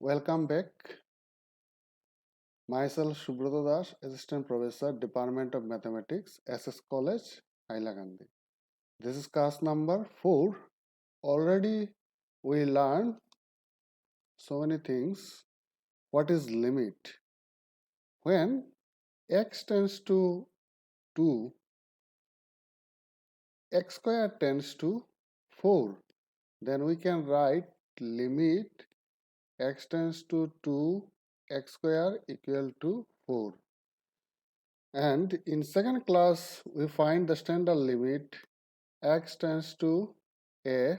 Welcome back. Myself Subrata Das, Assistant Professor, Department of Mathematics, SS College, Hailakandi. This is class number 4. Already we learned so many things. What is limit? When x tends to 2, x square tends to 4, then we can write limit x tends to 2, x square equal to 4. And in second class, we find the standard limit x tends to a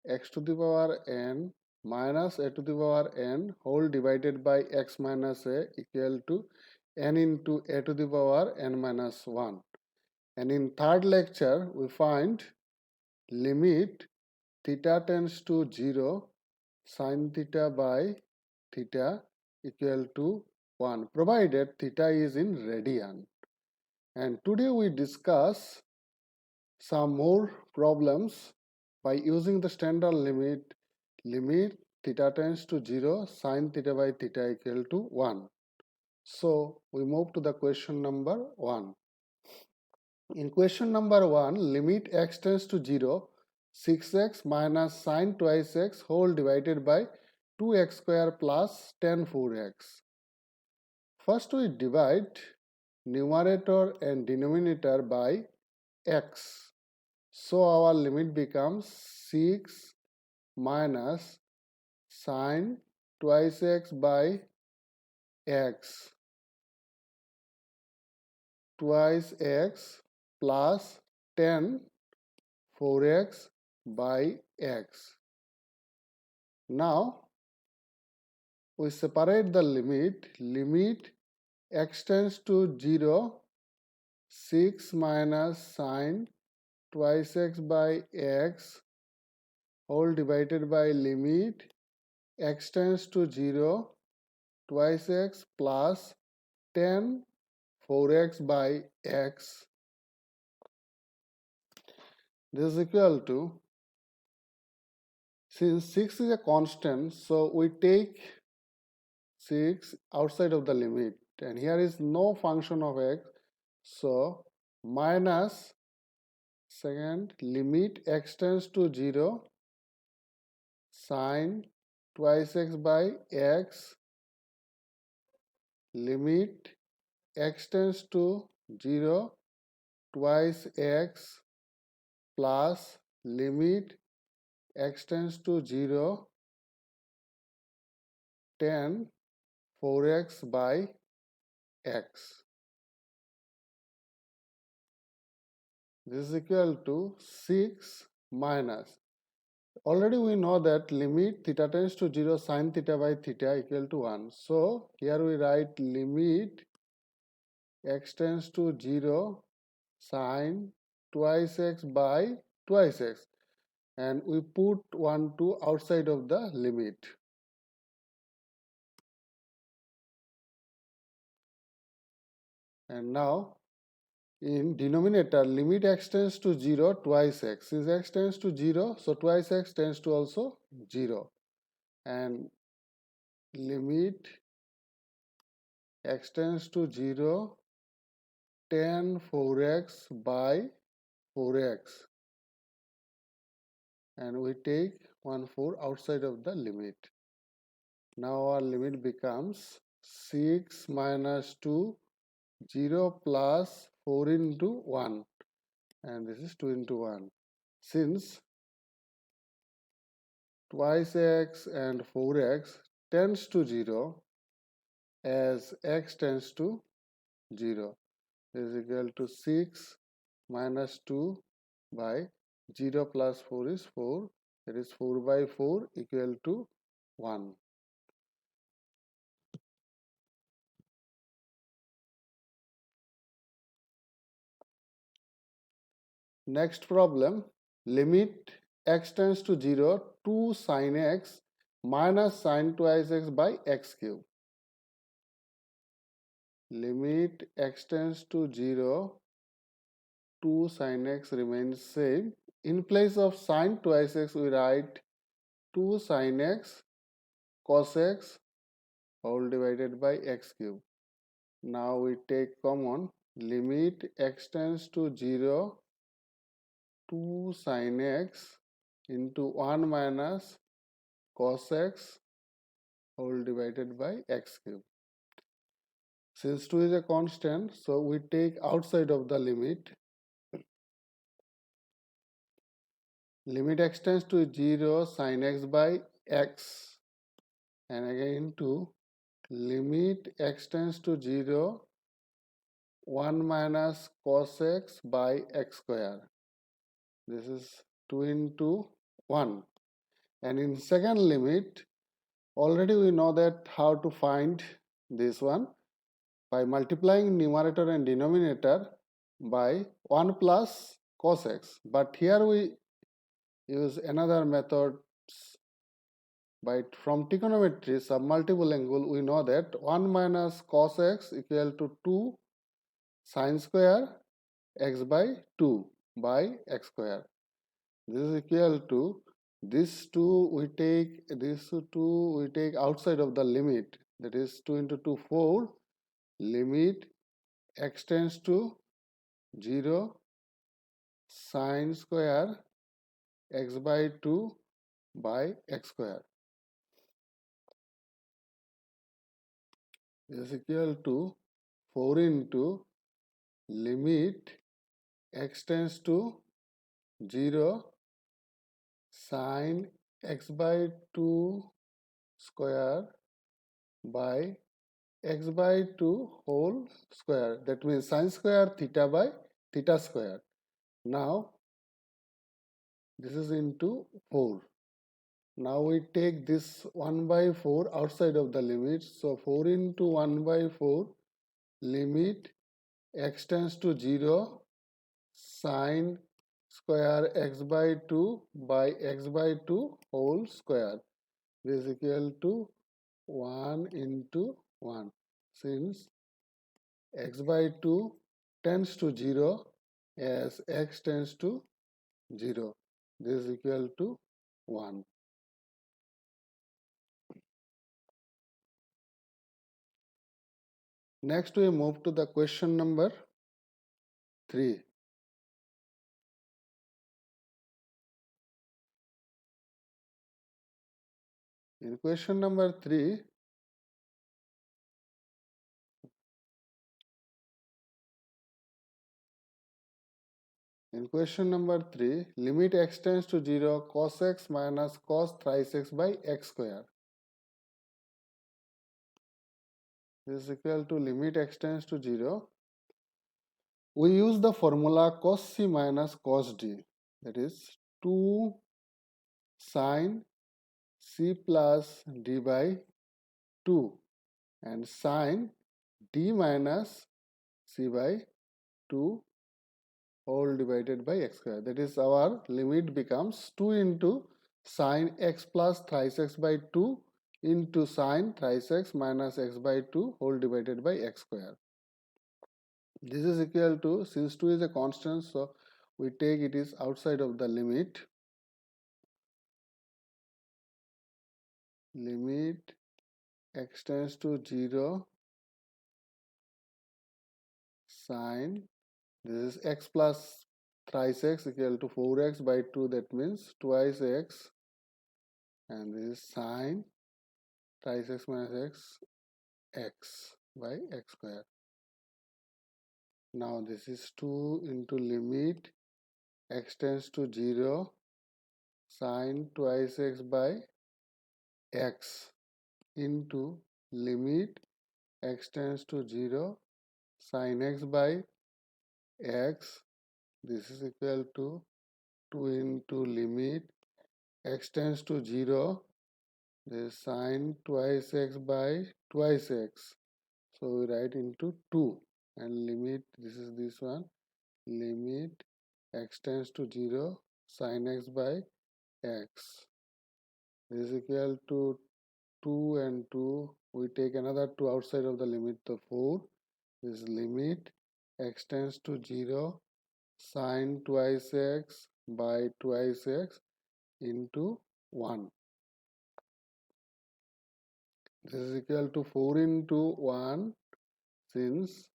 x to the power n minus a to the power n whole divided by x minus a equal to n into a to the power n minus 1. And in third lecture, we find limit theta tends to 0 sin theta by theta equal to 1 provided theta is in radian. And today we discuss some more problems by using the standard limit theta tends to 0 sin theta by theta equal to 1. So we move to the question number 1. In question number 1, limit x tends to 0, 6x minus sin twice x whole divided by 2x square plus tan 4x. First we divide numerator and denominator by x. So our limit becomes 6 minus sine twice x by x twice x plus tan 4x by x. Now we separate the limit x tends to 0, 6 minus sine twice x by x whole divided by limit x tends to 0, twice x plus tan 4x by x. This is equal to, since 6 is a constant, so we take 6 outside of the limit, and here is no function of x, so minus second limit x tends to 0 sine twice x by x limit x tends to 0 twice x plus limit x tends to 0 tan 4x by x. This is equal to 6 minus. Already we know that limit theta tends to 0 sin theta by theta equal to 1. So here we write limit x tends to 0 sin twice x by twice x, and we put 1 2 outside of the limit. And now in denominator, limit x tends to 0 twice x. Since x tends to 0, so twice x tends to also 0. And limit x tends to 0 tan 4x by 4x. And we take 1 4 outside of the limit. Now our limit becomes 6 minus 2, 0 plus 4 into 1. And this is 2 into 1. Since twice x and 4x tends to 0 as x tends to 0 is equal to 6 minus 2 by 0 plus 4 is 4. That is 4 by 4 equal to 1. Next problem, limit x tends to 0, 2 sin x minus sin twice x by x cube. Limit x tends to 0, 2 sin x remains same. In place of sin twice x, we write 2 sin x cos x whole divided by x cube. Now we take common, limit x tends to 0 2 sin x into 1 minus cos x whole divided by x cube. Since 2 is a constant, so we take outside of the limit. Limit x tends to 0 sin x by x, and again into limit x tends to 0 1 minus cos x by x square. This is 2 into 1. And in second limit, already we know that how to find this one by multiplying numerator and denominator by 1 plus cos x. But here we use another method by from trigonometry submultiple angle. We know that 1 minus cos x equal to 2 sin square x by 2 by x square. This is equal to this 2 we take outside of the limit, that is 2 into 2 4, limit x tends to 0 sin square x by 2 by x square. This is equal to 4 into limit x tends to 0 sin x by 2 square by x by 2 whole square. That means sin square theta by theta square. Now this is into 4. Now we take this 1 by 4 outside of the limit. So 4 into 1 by 4, limit x tends to 0 sin square x by 2 by x by 2 whole square. This is equal to 1 into 1. Since x by 2 tends to 0 as x tends to 0, this is equal to 1. Next we move to the question number 3. In question number 3, limit x tends to 0 cos x minus cos thrice x by x square. This is equal to limit x tends to 0. We use the formula cos c minus cos d, that is 2 sin c plus d by 2 and sin d minus c by 2 whole divided by x square. That is, our limit becomes 2 into sin x plus thrice x by 2 into sin thrice x minus x by 2 whole divided by x square. This is equal to, since 2 is a constant, so we take it is outside of the limit. Limit x tends to 0 sin, this is x plus thrice x equal to 4x by 2, that means twice x, and this is sin thrice x minus x by x square. Now this is 2 into limit x tends to 0 sin twice x by x into limit x tends to 0 sin x by x. This is equal to 2 into limit x tends to 0, this is sin twice x by twice x. So we write into 2 and limit, this is this one, limit x tends to 0 sin x by x. This is equal to 2 and 2. We take another 2 outside of the limit, the 4. This limit x tends to 0 sin twice x by twice x into 1. This is equal to 4 into 1, since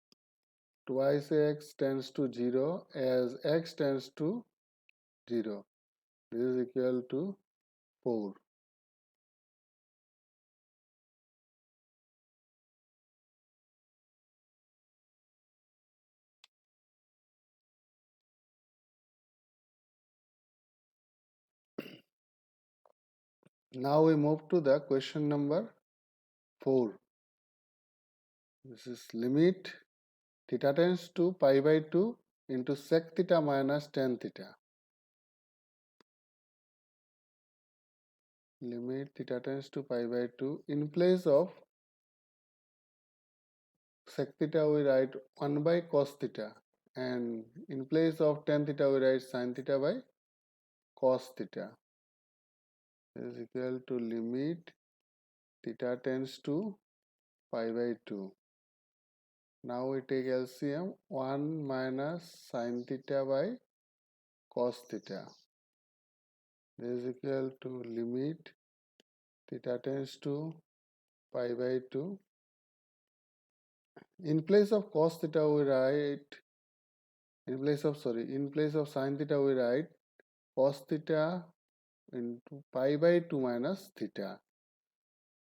twice x tends to 0 as x tends to 0. This is equal to 4. Now we move to the question number 4. This is limit theta tends to pi by 2 into sec theta minus tan theta. Limit theta tends to pi by 2. In place of sec theta we write 1 by cos theta, and in place of tan theta we write sin theta by cos theta. This is equal to limit theta tends to pi by 2. Now we take LCM, 1 minus sin theta by cos theta. This is equal to limit theta tends to pi by 2. In place of cos theta we write, in place of sin theta we write cos theta into pi by 2 minus theta.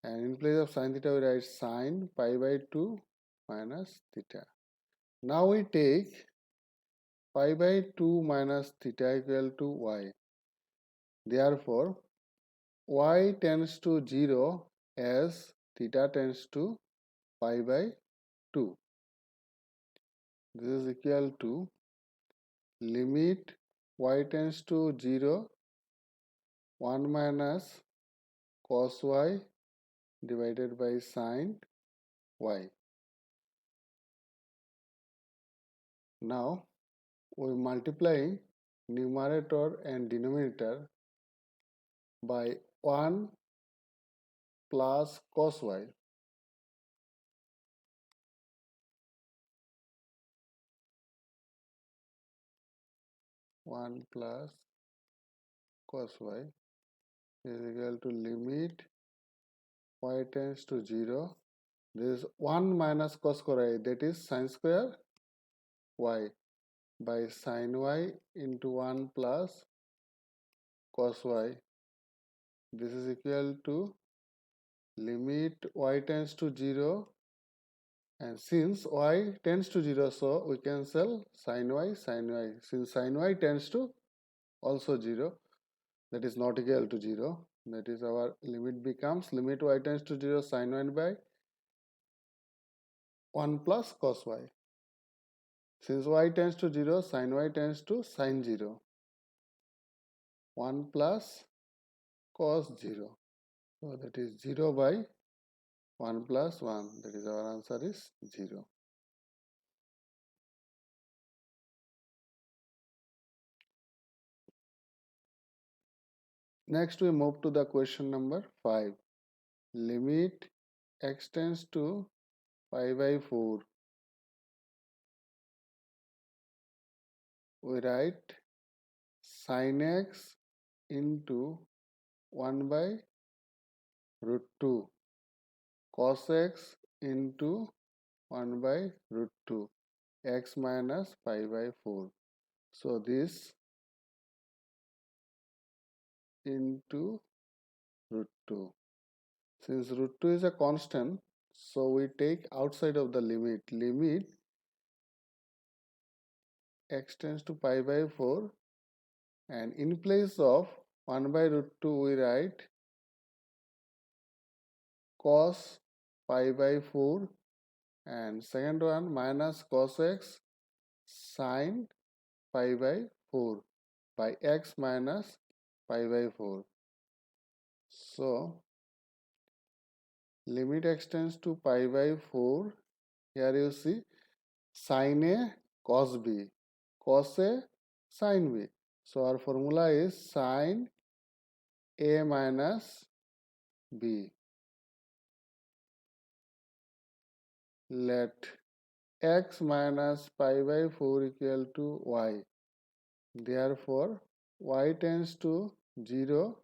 And in place of sin theta we write sin pi by 2 minus theta. Now we take pi by 2 minus theta equal to y. Therefore, y tends to 0 as theta tends to pi by 2. This is equal to limit y tends to 0, 1 minus cos y divided by sin y. Now we multiply numerator and denominator by 1 plus cos y. 1 plus cos y is equal to limit y tends to 0. This is 1 minus cos square y, that is sin square y, by sin y into 1 plus cos y. This is equal to limit y tends to 0, and since y tends to 0, so we cancel sin y, sin y. Since sin y tends to also 0, that is not equal to 0, that is our limit becomes limit y tends to 0 sin y by 1 plus cos y. Since y tends to 0, sin y tends to sin 0, 1 plus cos 0. So that is 0 by 1 plus 1, that is our answer is 0. Next we move to the question number 5. Limit x tends to pi by 4. We write sin x into 1 by root 2, cos x into 1 by root 2, x minus pi by 4. So this into root 2. Since root 2 is a constant, so we take outside of the limit. Limit x tends to pi by 4, and in place of 1 by root 2 we write cos pi by 4, and second one minus cos x sin pi by 4 by x minus pi by 4. So limit x tends to pi by 4. Here you see sin a cos b, cos a sin b. So our formula is sin a minus b. Let x minus pi by 4 equal to y. Therefore, y tends to 0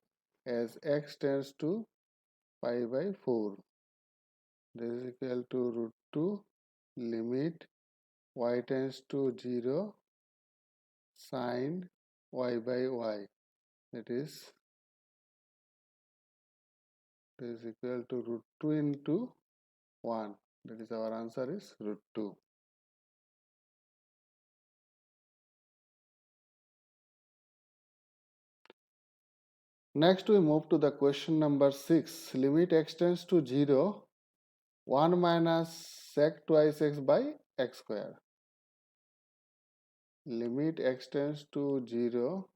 as x tends to pi by 4. This is equal to root 2 limit y tends to 0 sine y by y. That is equal to root 2 into 1. That is our answer is root 2. Next we move to the question number 6. Limit x tends to 0, 1 minus sec twice x by x square. Limit x tends to 0,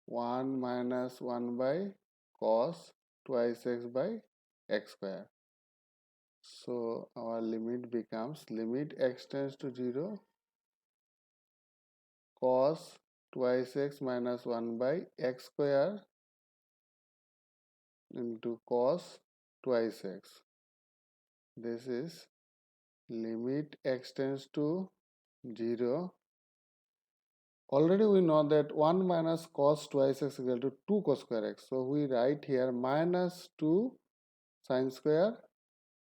1 minus 1 by cos twice x by x square. So our limit becomes limit x tends to 0, cos twice x minus 1 by x square into cos twice x. This is limit x tends to 0. Already we know that 1 minus cos twice x is equal to 2 cos square x. So we write here minus 2 sin square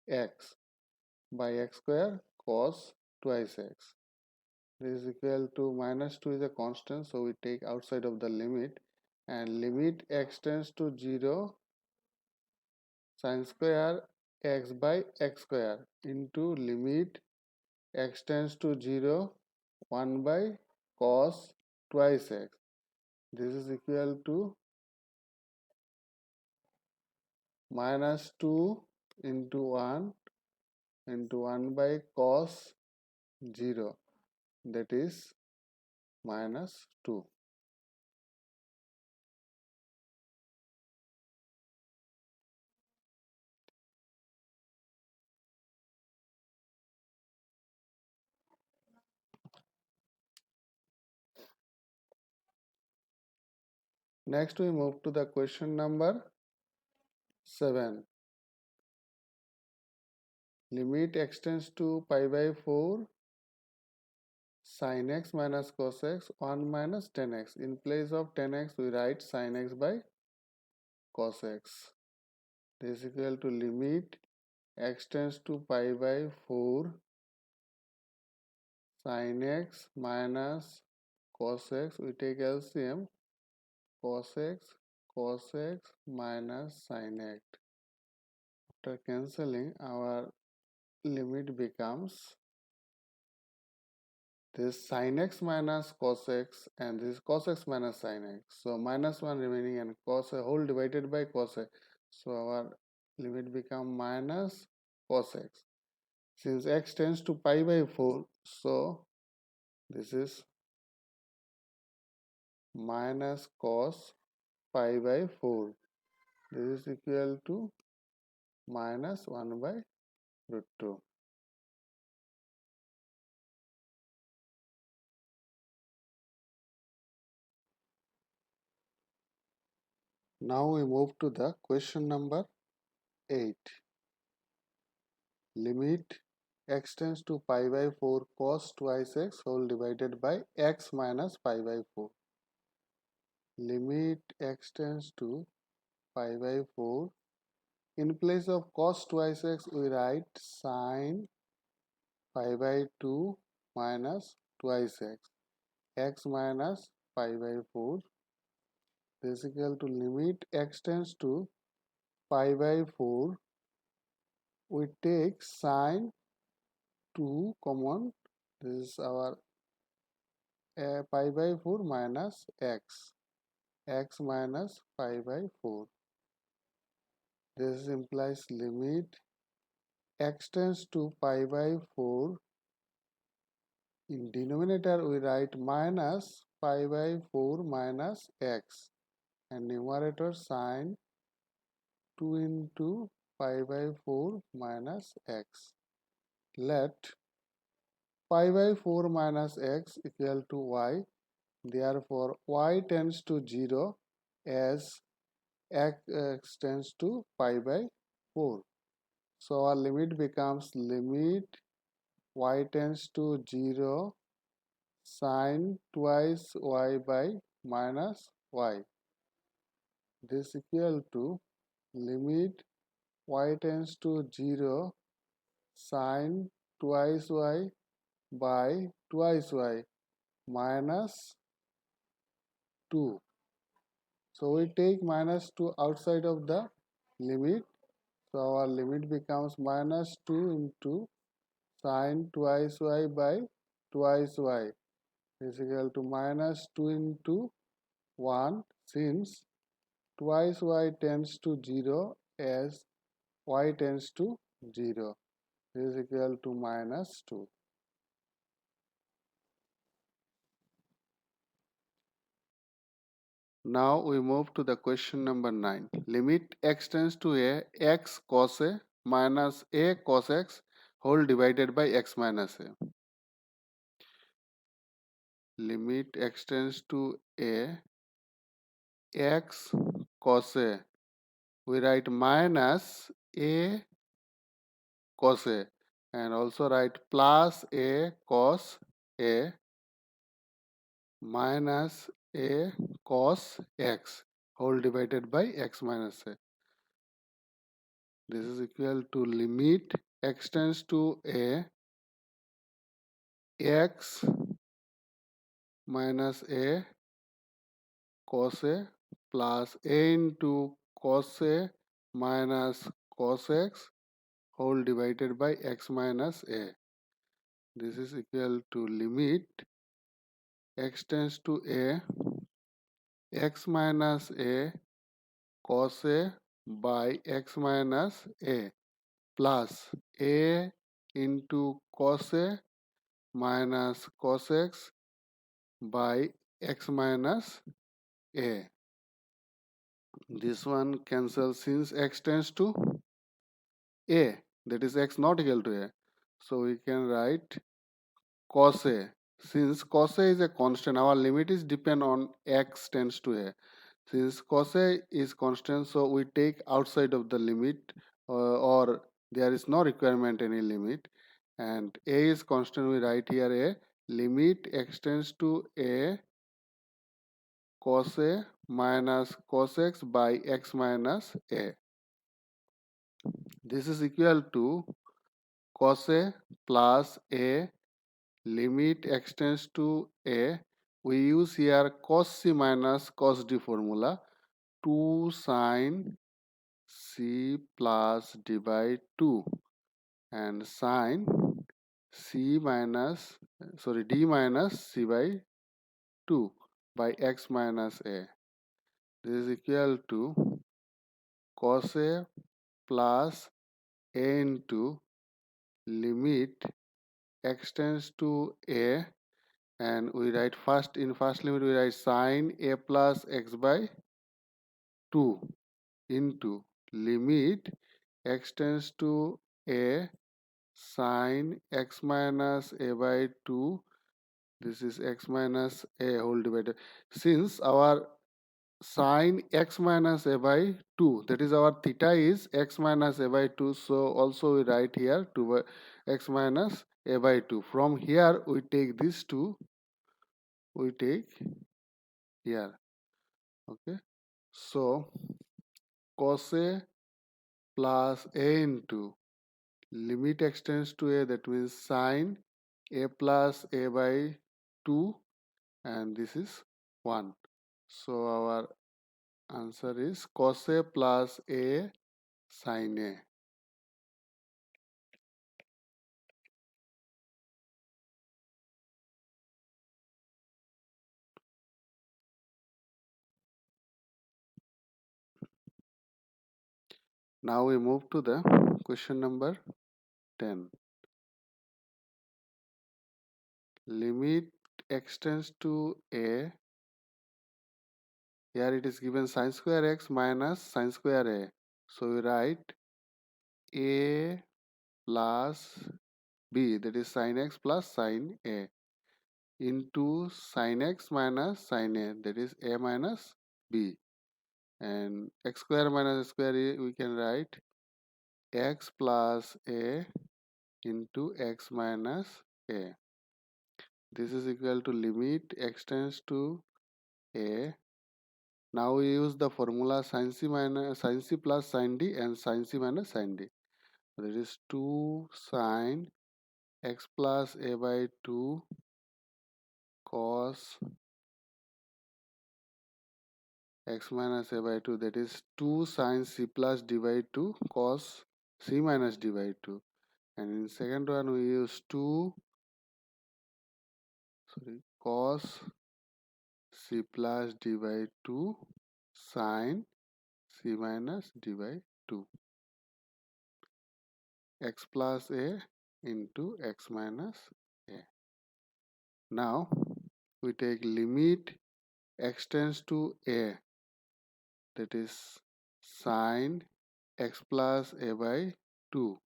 x by x square cos twice x. This is equal to minus 2 is a constant, so we take outside of the limit, and limit x tends to 0 sin square x by x square into limit x tends to 0 1 by cos twice x. This is equal to minus 2 into 1 into 1 by cos 0, that is minus 2. Next we move to the question number 7. Limit x tends to pi by 4 sin x minus cos x 1 minus 10x. In place of 10x we write sin x by cos x. This is equal to limit x tends to pi by 4 sin x minus cos x. We take LCM cos x minus sin x. After cancelling, our limit becomes this sin x minus cos x and this cos x minus sin x. So minus 1 remaining and cos a whole divided by cos x. So our limit become minus cos x. Since x tends to pi by 4, so this is minus cos pi by 4. This is equal to minus 1 by root 2. Now we move to the question number 8. Limit x tends to pi by 4 cos twice x whole divided by x minus pi by 4. Limit x tends to pi by 4. In place of cos twice x we write sin pi by 2 minus twice x minus pi by 4. This is equal to limit x tends to pi by 4. We take sin 2 common. This is our pi by 4 minus x minus pi by 4. This implies limit x tends to pi by 4. In denominator we write minus pi by 4 minus x and numerator sin 2 into pi by 4 minus x. Let pi by 4 minus x equal to y. Therefore, y tends to 0 as x tends to pi by 4. So our limit becomes limit y tends to 0 sin twice y by minus y. This equal to limit y tends to 0 sine twice y by twice y minus 2. So we take minus 2 outside of the limit. So our limit becomes minus 2 into sine twice y by twice y is equal to minus 2 into 1, since twice y tends to 0 as y tends to 0 is equal to minus 2. Now we move to the question number 9. Limit x tends to a x cos a minus a cos x whole divided by x minus a. Limit x tends to a x cos a. We write minus a cos a and also write plus a cos a minus a cos x whole divided by x minus a. This is equal to limit x tends to a x minus a cos a plus a into cos a minus cos x whole divided by x minus a. This is equal to limit x tends to a x minus a cos a by x minus a plus a into cos a minus cos x by x minus a. This one cancels since x tends to a, that is x not equal to a. So we can write cos a. Since cos a is a constant, our limit is depend on x tends to a. Since cos a is constant, so we take outside of the limit, or there is no requirement any limit, and a is constant, we write here a limit x tends to a cos a minus cos x by x minus a. This is equal to cos a plus a limit x tends to a. We use here cos c minus cos d formula, 2 sine c plus d by 2 and sine c minus d minus c by 2 by x minus a. This is equal to cos a plus a into limit x tends to a, and we write first in first limit we write sine a plus x by 2 into limit x tends to a sine x minus a by 2, this is x minus a whole divided, since our sine x minus a by 2, that is our theta is x minus a by 2, so also we write here 2 by x minus a by 2. From here we take this 2, we take here, okay. So cos a plus a into limit x tends to a, that means sine a plus a by 2, and this is 1. So our answer is cos a plus a sine a. Now we move to the question number 10. Limit x tends to a. Here it is given sine square x minus sine square a. So we write a plus b, that is sine x plus sine a, into sine x minus sine a, that is a minus b, and x square minus square a, we can write x plus a into x minus a. This is equal to limit x tends to a Now we use the formula sin c plus sin d and sin c minus sin d. That is 2 sin x plus a by 2 cos x minus a by 2, that is 2 sin c plus d by 2 cos c minus d by 2. And in second one we use 2 cos c plus d by 2 sin c minus d by 2 x plus a into x minus a. Now we take limit x tends to a, that is sin x plus a by 2.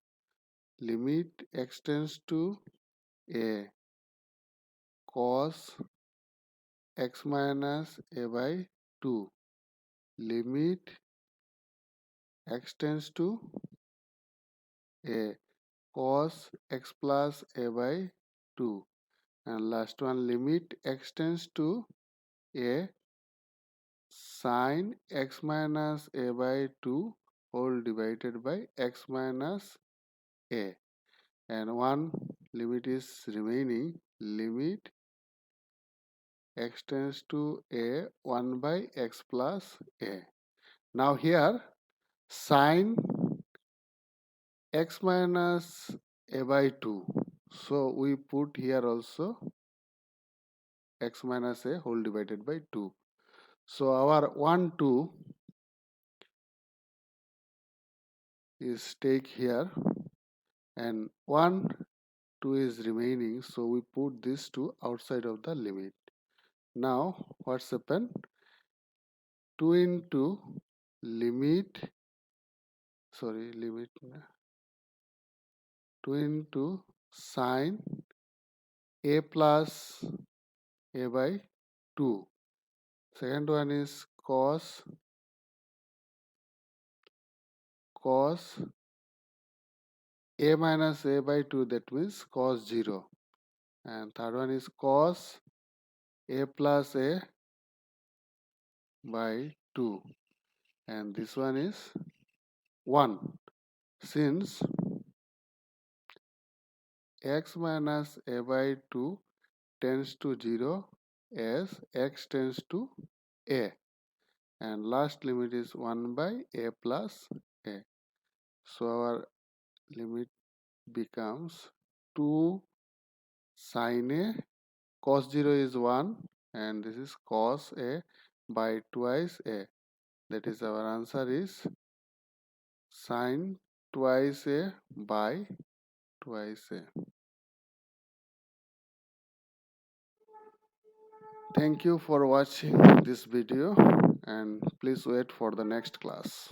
Limit x tends to a cos x minus a by 2. Limit x tends to a cos x plus a by 2. And last one, limit x tends to a sin x minus a by 2 whole divided by x minus a. And one limit is remaining, limit x tends to a 1 by x plus a. Now here sin x minus a by 2. So we put here also x minus a whole divided by 2. So our 1, 2 is take here and 1, 2 is remaining. So we put this 2 outside of the limit. Now what's happened? 2 into limit 2 into sin a plus a by 2. Second one is cos a minus a by 2, that means cos 0. And third one is cos a plus a by 2. And this one is 1. Since x minus a by 2 tends to 0 as x tends to a. And last limit is 1 by a plus a. So our limit becomes 2 sin a, cos 0 is 1 and this is cos a by twice a. That is our answer is sin twice a by twice a. Thank you for watching this video and please wait for the next class.